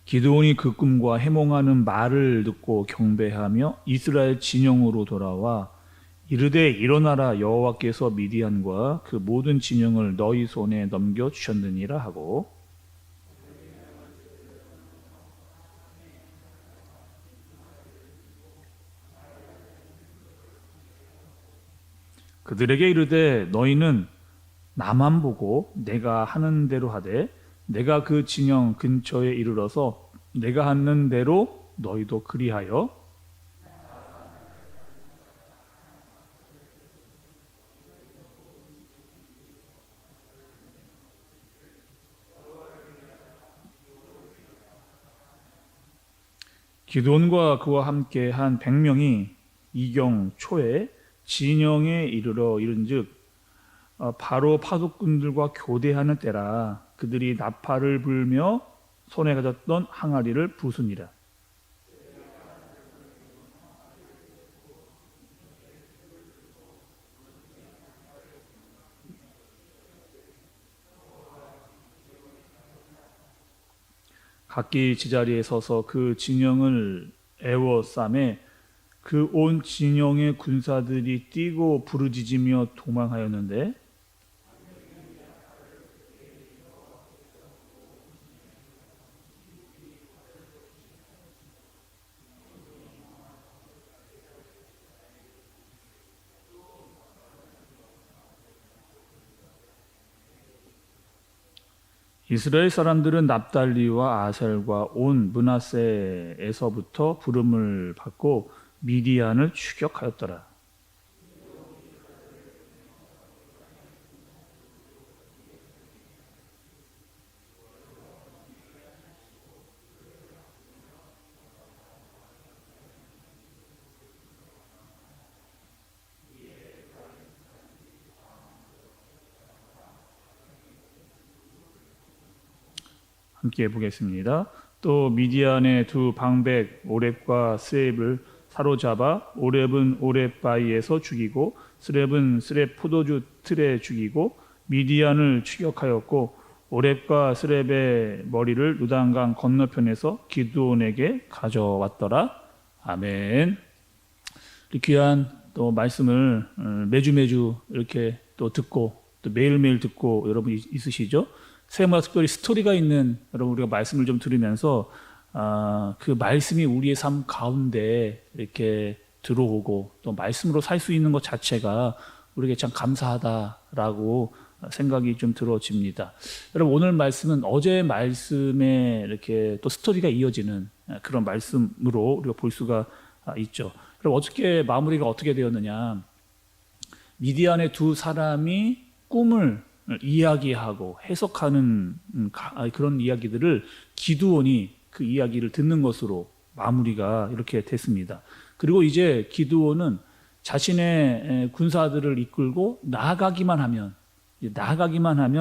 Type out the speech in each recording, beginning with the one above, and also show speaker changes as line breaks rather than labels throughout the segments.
기드온이 그 꿈과 해몽하는 말을 듣고 경배하며 이스라엘 진영으로 돌아와 이르되 일어나라, 여호와께서 미디안과 그 모든 진영을 너희 손에 넘겨 주셨느니라 하고, 그들에게 이르되 너희는 나만 보고 내가 하는 대로 하되 내가 그 진영 근처에 이르러서 내가 하는 대로 너희도 그리하여 기드온과 그와 함께 한 100명이 이경 초에 진영에 이르러 이른즉 바로 파수꾼들과 교대하는 때라. 그들이 나팔을 불며 손에 가졌던 항아리를 부수니라. 각기 제자리에 서서 그 진영을 에워싸매 그 온 진영의 군사들이 뛰고 부르짖으며 도망하였는데, 이스라엘 사람들은 납달리와 아셀과 온 므낫세에서부터 부름을 받고 미디안을 추격하였더라. 함께 보겠습니다. 또 미디안의 두 방백 오렙과 스렙을 사로잡아 오렙은 오렙 바위에서 죽이고 스렙은 스렙 포도주 틀에 죽이고 미디안을 추격하였고 오렙과 스렙의 머리를 누단강 건너편에서 기드온에게 가져왔더라. 아멘. 귀한 또 말씀을 매주 이렇게 또 듣고 또 매일매일 듣고 여러분 있으시죠? 새마을 특별히 스토리가 있는 여러분 우리가 말씀을 좀 들으면서 그 말씀이 우리의 삶 가운데 이렇게 들어오고 또 말씀으로 살 수 있는 것 자체가 우리에게 참 감사하다라고 생각이 좀 들어집니다. 여러분 오늘 말씀은 어제 말씀에 이렇게 또 스토리가 이어지는 그런 말씀으로 우리가 볼 수가 있죠. 그럼 어떻게 마무리가 어떻게 되었느냐? 미디안의 두 사람이 꿈을 이야기하고 해석하는 그런 이야기들을 기드온이 그 이야기를 듣는 것으로 마무리가 이렇게 됐습니다. 그리고 이제 기드온은 자신의 군사들을 이끌고 나아가기만 하면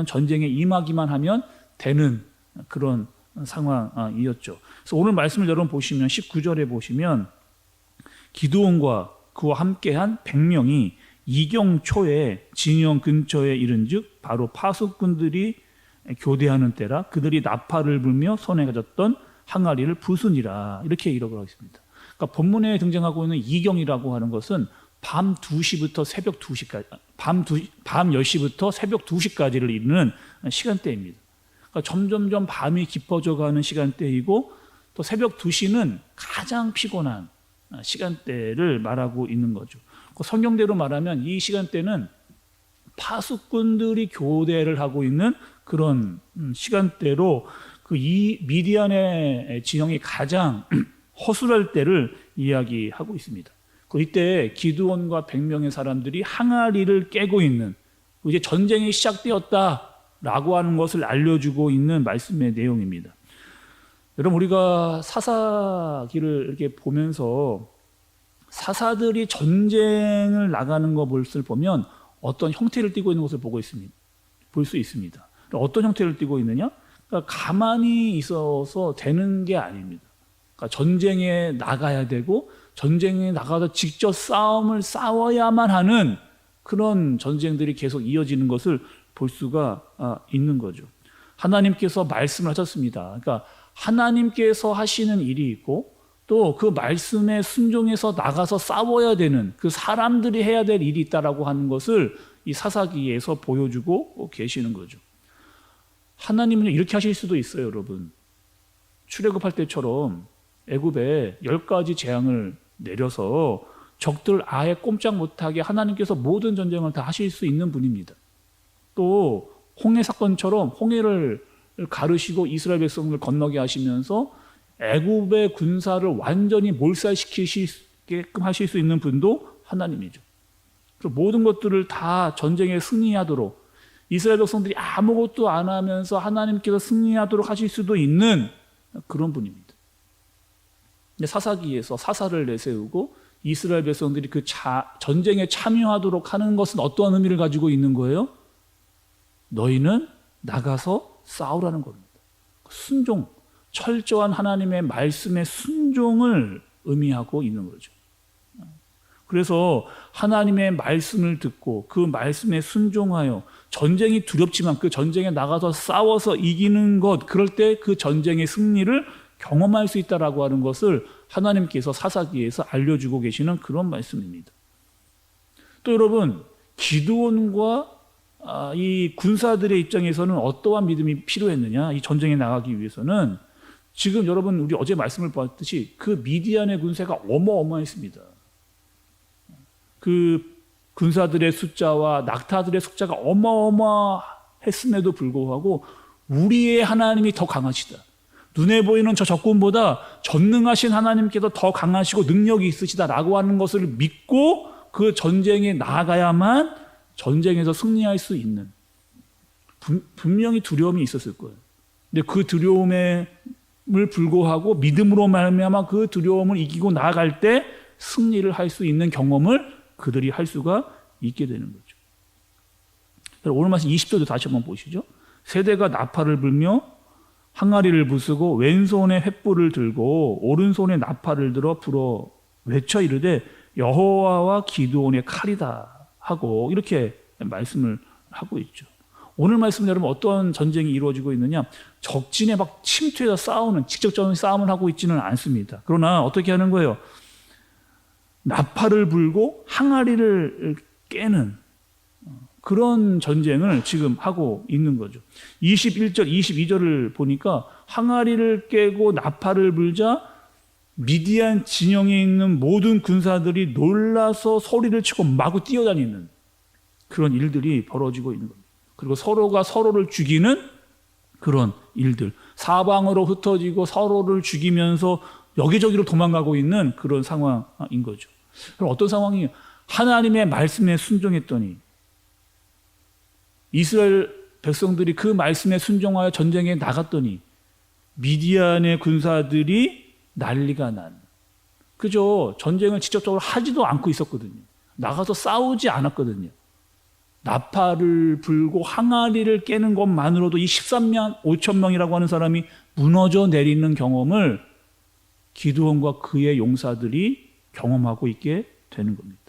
전쟁에 임하기만 하면 되는 그런 상황이었죠. 그래서 오늘 말씀을 여러분 보시면 19절에 보시면 기드온과 그와 함께한 100명이 이경 초에 진영 근처에 이른즉 바로 파수꾼들이 교대하는 때라. 그들이 나팔을 불며 손에 가졌던 항아리를 부수니라. 이렇게 이라고 있습니다. 그러니까 본문에 등장하고 있는 이경이라고 하는 것은 밤 2시부터 새벽 2시까지, 밤 10시부터 새벽 2시까지를 이루는 시간대입니다. 그러니까 점점점 밤이 깊어져 가는 시간대이고 또 새벽 2시는 가장 피곤한 시간대를 말하고 있는 거죠. 성경대로 말하면 이 시간대는 파수꾼들이 교대를 하고 있는 그런 시간대로 이 미디안의 진영이 가장 허술할 때를 이야기하고 있습니다. 이때 기드온과 100명의 사람들이 항아리를 깨고 있는, 이제 전쟁이 시작되었다라고 하는 것을 알려주고 있는 말씀의 내용입니다. 여러분 우리가 사사기를 이렇게 보면서 사사들이 전쟁을 나가는 것을 보면 어떤 형태를 띠고 있는 것을 볼 수 있습니다. 어떤 형태를 띠고 있느냐? 그러니까 가만히 있어서 되는 게 아닙니다. 그러니까 전쟁에 나가야 되고 전쟁에 나가서 직접 싸움을 싸워야만 하는 그런 전쟁들이 계속 이어지는 것을 볼 수가 있는 거죠. 하나님께서 말씀을 하셨습니다. 그러니까 하나님께서 하시는 일이 있고 또 그 말씀에 순종해서 나가서 싸워야 되는 그 사람들이 해야 될 일이 있다라고 하는 것을 이 사사기에서 보여주고 계시는 거죠. 하나님은 이렇게 하실 수도 있어요, 여러분. 출애굽할 때처럼 애굽에 10가지 재앙을 내려서 적들 아예 꼼짝 못하게 하나님께서 모든 전쟁을 다 하실 수 있는 분입니다. 또 홍해 사건처럼 홍해를 가르시고 이스라엘 백성을 건너게 하시면서 애굽의 군사를 완전히 몰살시키게끔 하실 수 있는 분도 하나님이죠. 그래서 모든 것들을 다 전쟁에 승리하도록 이스라엘 백성들이 아무것도 안 하면서 하나님께서 승리하도록 하실 수도 있는 그런 분입니다. 근데 사사기에서 사사를 내세우고 이스라엘 백성들이 그 전쟁에 참여하도록 하는 것은 어떠한 의미를 가지고 있는 거예요? 너희는 나가서 싸우라는 겁니다. 순종, 철저한 하나님의 말씀의 순종을 의미하고 있는 거죠. 그래서 하나님의 말씀을 듣고 그 말씀에 순종하여 전쟁이 두렵지만 그 전쟁에 나가서 싸워서 이기는 것, 그럴 때 그 전쟁의 승리를 경험할 수 있다라고 하는 것을 하나님께서 사사기에서 알려주고 계시는 그런 말씀입니다. 또 여러분, 기드온과 이 군사들의 입장에서는 어떠한 믿음이 필요했느냐? 이 전쟁에 나가기 위해서는 지금 여러분 우리 어제 말씀을 봤듯이 그 미디안의 군세가 어마어마했습니다. 그 군사들의 숫자와 낙타들의 숫자가 어마어마했음에도 불구하고 우리의 하나님이 더 강하시다. 눈에 보이는 저 적군보다 전능하신 하나님께서 더 강하시고 능력이 있으시다라고 하는 것을 믿고 그 전쟁에 나아가야만 전쟁에서 승리할 수 있는, 분명히 두려움이 있었을 거예요. 근데 그 두려움을 불구하고 믿음으로 말미암아 그 두려움을 이기고 나아갈 때 승리를 할 수 있는 경험을 그들이 할 수가 있게 되는 거죠. 오늘 말씀 20절도 다시 한번 보시죠. 세대가 나팔을 불며 항아리를 부수고 왼손에 횃불을 들고 오른손에 나팔을 들어 불어 외쳐 이르되 여호와와 기드온의 칼이다 하고 이렇게 말씀을 하고 있죠. 오늘 말씀은 여러분 어떠한 전쟁이 이루어지고 있느냐? 적진에 막 침투해서 싸우는 직접적인 싸움을 하고 있지는 않습니다. 그러나 어떻게 하는 거예요? 나팔을 불고 항아리를 깨는 그런 전쟁을 지금 하고 있는 거죠. 21절, 22절을 보니까 항아리를 깨고 나팔을 불자 미디안 진영에 있는 모든 군사들이 놀라서 소리를 치고 마구 뛰어다니는 그런 일들이 벌어지고 있는 겁니다. 그리고 서로가 서로를 죽이는 그런 일들, 사방으로 흩어지고 서로를 죽이면서 여기저기로 도망가고 있는 그런 상황인 거죠. 그럼 어떤 상황이에요? 하나님의 말씀에 순종했더니 이스라엘 백성들이 그 말씀에 순종하여 전쟁에 나갔더니 미디안의 군사들이 난리가 난, 그죠? 전쟁을 직접적으로 하지도 않고 있었거든요. 나가서 싸우지 않았거든요. 나팔을 불고 항아리를 깨는 것만으로도 이 13만 5천 명이라고 하는 사람이 무너져 내리는 경험을 기드온과 그의 용사들이 경험하고 있게 되는 겁니다.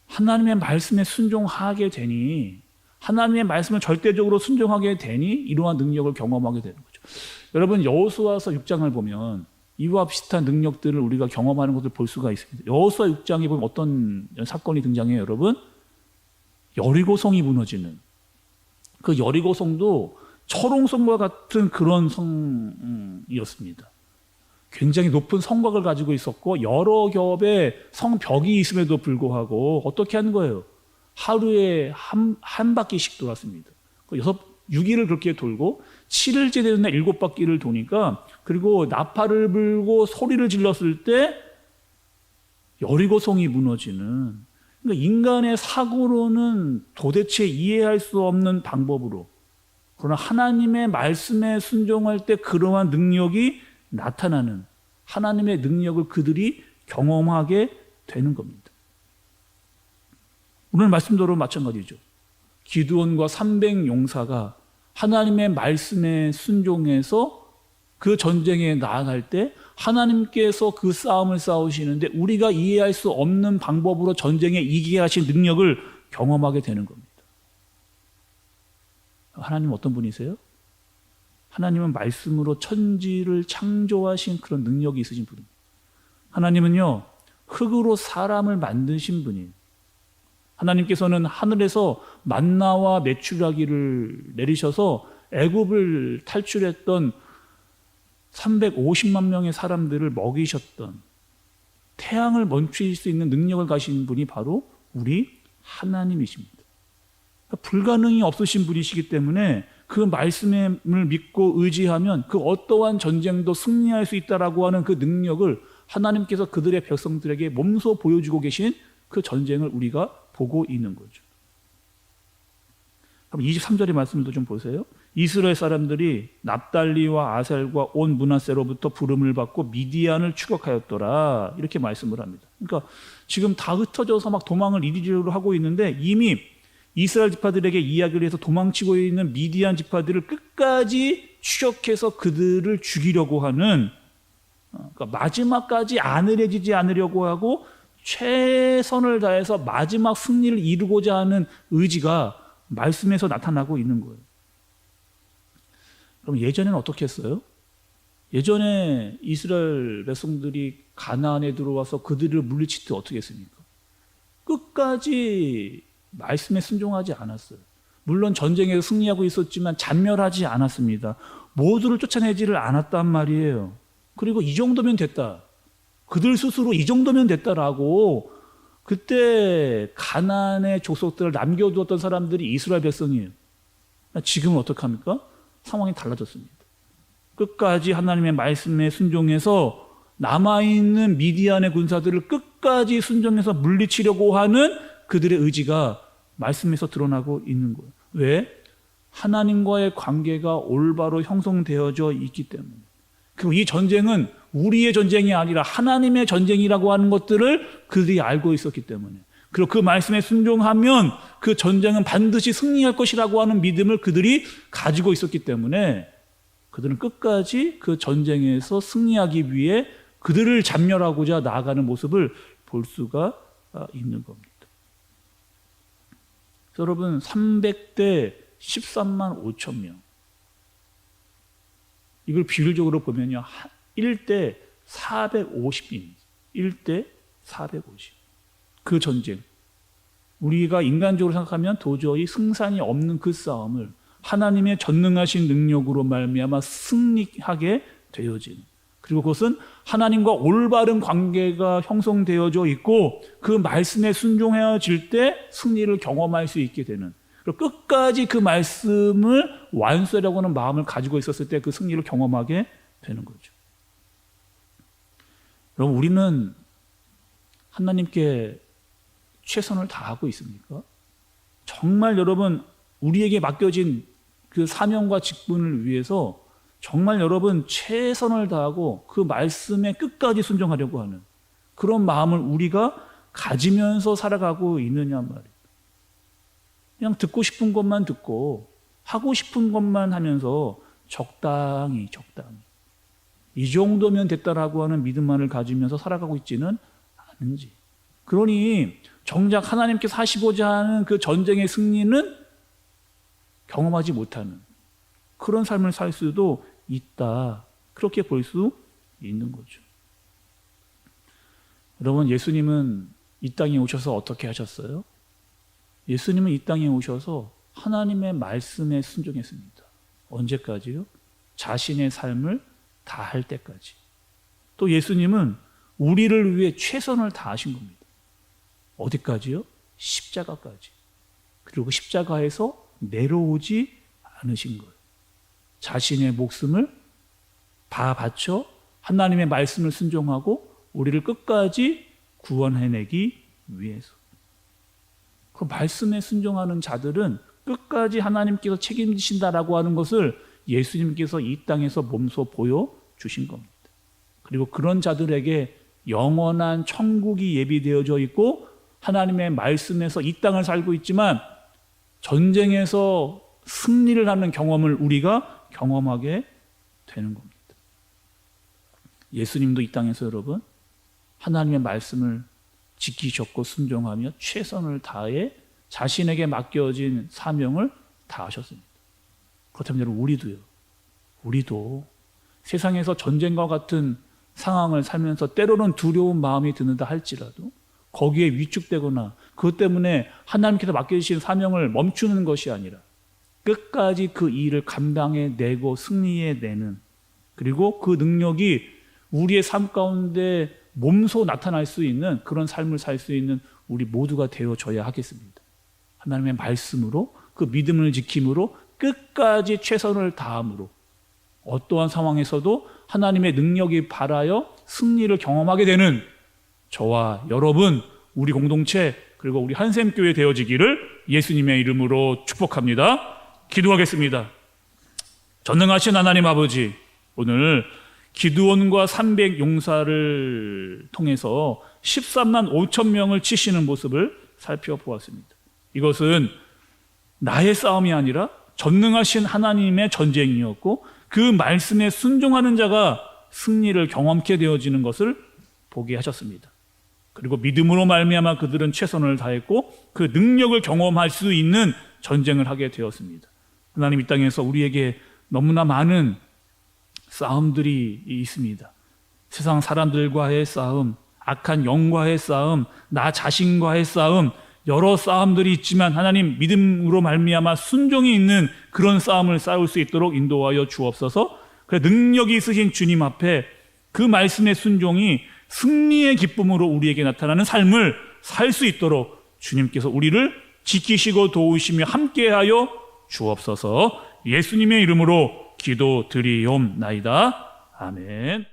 하나님의 말씀에 순종하게 되니, 하나님의 말씀을 절대적으로 순종하게 되니 이러한 능력을 경험하게 되는 거죠. 여러분, 여호수아서 6장을 보면 이와 비슷한 능력들을 우리가 경험하는 것을 볼 수가 있습니다. 여호수아 6장에 보면 어떤 사건이 등장해요, 여러분? 여리고성이 무너지는, 그 여리고성도 철옹성과 같은 그런 성이었습니다. 굉장히 높은 성곽을 가지고 있었고 여러 겹의 성벽이 있음에도 불구하고 어떻게 하는 거예요? 하루에 한 바퀴씩 돌았습니다. 6일을 그렇게 돌고 7일째 되는 날 7바퀴를 도니까, 그리고 나팔을 불고 소리를 질렀을 때 여리고성이 무너지는, 그러니까 인간의 사고로는 도대체 이해할 수 없는 방법으로, 그러나 하나님의 말씀에 순종할 때 그러한 능력이 나타나는, 하나님의 능력을 그들이 경험하게 되는 겁니다. 오늘 말씀대로 마찬가지죠. 기드온과 300용사가 하나님의 말씀에 순종해서 그 전쟁에 나아갈 때 하나님께서 그 싸움을 싸우시는데 우리가 이해할 수 없는 방법으로 전쟁에 이기게 하신 능력을 경험하게 되는 겁니다. 하나님 어떤 분이세요? 하나님은 말씀으로 천지를 창조하신 그런 능력이 있으신 분입니다. 하나님은요, 흙으로 사람을 만드신 분이에요. 하나님께서는 하늘에서 만나와 메추라기를 내리셔서 애굽을 탈출했던 350만 명의 사람들을 먹이셨던, 태양을 멈출 수 있는 능력을 가진 분이 바로 우리 하나님이십니다. 그러니까 불가능이 없으신 분이시기 때문에 그 말씀을 믿고 의지하면 그 어떠한 전쟁도 승리할 수 있다라고 하는 그 능력을 하나님께서 그들의 백성들에게 몸소 보여주고 계신 그 전쟁을 우리가 보고 있는 거죠. 그럼 23절의 말씀도 좀 보세요. 이스라엘 사람들이 납달리와 아셀과 온 므낫세로부터 부름을 받고 미디안을 추격하였더라, 이렇게 말씀을 합니다. 그러니까 지금 다 흩어져서 막 도망을 이리저리로 하고 있는데 이미 이스라엘 지파들에게 이야기를 해서 도망치고 있는 미디안 지파들을 끝까지 추격해서 그들을 죽이려고 하는, 그러니까 마지막까지 안일해지지 않으려고 하고 최선을 다해서 마지막 승리를 이루고자 하는 의지가 말씀에서 나타나고 있는 거예요. 그럼 예전에는 어떻게 했어요? 예전에 이스라엘 백성들이 가나안에 들어와서 그들을 물리칠 때 어떻게 했습니까? 끝까지 말씀에 순종하지 않았어요. 물론 전쟁에서 승리하고 있었지만 잔멸하지 않았습니다. 모두를 쫓아내지를 않았단 말이에요. 그리고 이 정도면 됐다, 그들 스스로 이 정도면 됐다라고 그때 가나안의 족속들을 남겨두었던 사람들이 이스라엘 백성이에요. 지금은 어떻게 합니까? 상황이 달라졌습니다. 끝까지 하나님의 말씀에 순종해서 남아있는 미디안의 군사들을 끝까지 순종해서 물리치려고 하는 그들의 의지가 말씀에서 드러나고 있는 거예요. 왜? 하나님과의 관계가 올바로 형성되어져 있기 때문에. 그리고 이 전쟁은 우리의 전쟁이 아니라 하나님의 전쟁이라고 하는 것들을 그들이 알고 있었기 때문에, 그리고 그 말씀에 순종하면 그 전쟁은 반드시 승리할 것이라고 하는 믿음을 그들이 가지고 있었기 때문에 그들은 끝까지 그 전쟁에서 승리하기 위해 그들을 잔멸하고자 나아가는 모습을 볼 수가 있는 겁니다. 여러분, 300대 13만 5천 명, 이걸 비율적으로 보면요, 1대 450인, 1대 450. 그 전쟁, 우리가 인간적으로 생각하면 도저히 승산이 없는 그 싸움을 하나님의 전능하신 능력으로 말미암아 승리하게 되어지는, 그리고 그것은 하나님과 올바른 관계가 형성되어져 있고 그 말씀에 순종해질 때 승리를 경험할 수 있게 되는, 그리고 끝까지 그 말씀을 완수하려고 하는 마음을 가지고 있었을 때 그 승리를 경험하게 되는 거죠. 여러분, 우리는 하나님께 최선을 다하고 있습니까? 정말 여러분, 우리에게 맡겨진 그 사명과 직분을 위해서 정말 여러분 최선을 다하고 그 말씀에 끝까지 순종하려고 하는 그런 마음을 우리가 가지면서 살아가고 있느냐 말이에요. 그냥 듣고 싶은 것만 듣고 하고 싶은 것만 하면서 적당히 이 정도면 됐다라고 하는 믿음만을 가지면서 살아가고 있지는 않은지. 그러니 정작 하나님께서 하시고자 하는 그 전쟁의 승리는 경험하지 못하는 그런 삶을 살 수도 있다, 그렇게 볼 수 있는 거죠. 여러분, 예수님은 이 땅에 오셔서 어떻게 하셨어요? 예수님은 이 땅에 오셔서 하나님의 말씀에 순종했습니다. 언제까지요? 자신의 삶을 다할 때까지. 또 예수님은 우리를 위해 최선을 다하신 겁니다. 어디까지요? 십자가까지. 그리고 십자가에서 내려오지 않으신 거예요. 자신의 목숨을 다 바쳐 하나님의 말씀을 순종하고 우리를 끝까지 구원해내기 위해서. 그 말씀에 순종하는 자들은 끝까지 하나님께서 책임지신다라고 하는 것을 예수님께서 이 땅에서 몸소 보여주신 겁니다. 그리고 그런 자들에게 영원한 천국이 예비되어져 있고 하나님의 말씀에서 이 땅을 살고 있지만 전쟁에서 승리를 하는 경험을 우리가 경험하게 되는 겁니다. 예수님도 이 땅에서 여러분 하나님의 말씀을 지키셨고 순종하며 최선을 다해 자신에게 맡겨진 사명을 다하셨습니다. 그렇다면 여러분, 우리도요, 우리도 세상에서 전쟁과 같은 상황을 살면서 때로는 두려운 마음이 드는다 할지라도 거기에 위축되거나 그것 때문에 하나님께서 맡겨주신 사명을 멈추는 것이 아니라 끝까지 그 일을 감당해내고 승리해내는, 그리고 그 능력이 우리의 삶 가운데 몸소 나타날 수 있는 그런 삶을 살 수 있는 우리 모두가 되어져야 하겠습니다. 하나님의 말씀으로, 그 믿음을 지킴으로, 끝까지 최선을 다함으로 어떠한 상황에서도 하나님의 능력이 발하여 승리를 경험하게 되는 저와 여러분, 우리 공동체, 그리고 우리 한샘교회 되어지기를 예수님의 이름으로 축복합니다. 기도하겠습니다. 전능하신 하나님 아버지, 오늘 기드온과 300 용사를 통해서 13만 5천 명을 치시는 모습을 살펴보았습니다. 이것은 나의 싸움이 아니라 전능하신 하나님의 전쟁이었고 그 말씀에 순종하는 자가 승리를 경험케 되어지는 것을 보게 하셨습니다. 그리고 믿음으로 말미암아 그들은 최선을 다했고 그 능력을 경험할 수 있는 전쟁을 하게 되었습니다. 하나님, 이 땅에서 우리에게 너무나 많은 싸움들이 있습니다. 세상 사람들과의 싸움, 악한 영과의 싸움, 나 자신과의 싸움, 여러 싸움들이 있지만 하나님, 믿음으로 말미암아 순종이 있는 그런 싸움을 싸울 수 있도록 인도하여 주옵소서. 그 능력이 있으신 주님 앞에 그 말씀의 순종이 승리의 기쁨으로 우리에게 나타나는 삶을 살 수 있도록 주님께서 우리를 지키시고 도우시며 함께하여 주옵소서. 예수님의 이름으로 기도드리옵나이다. 아멘.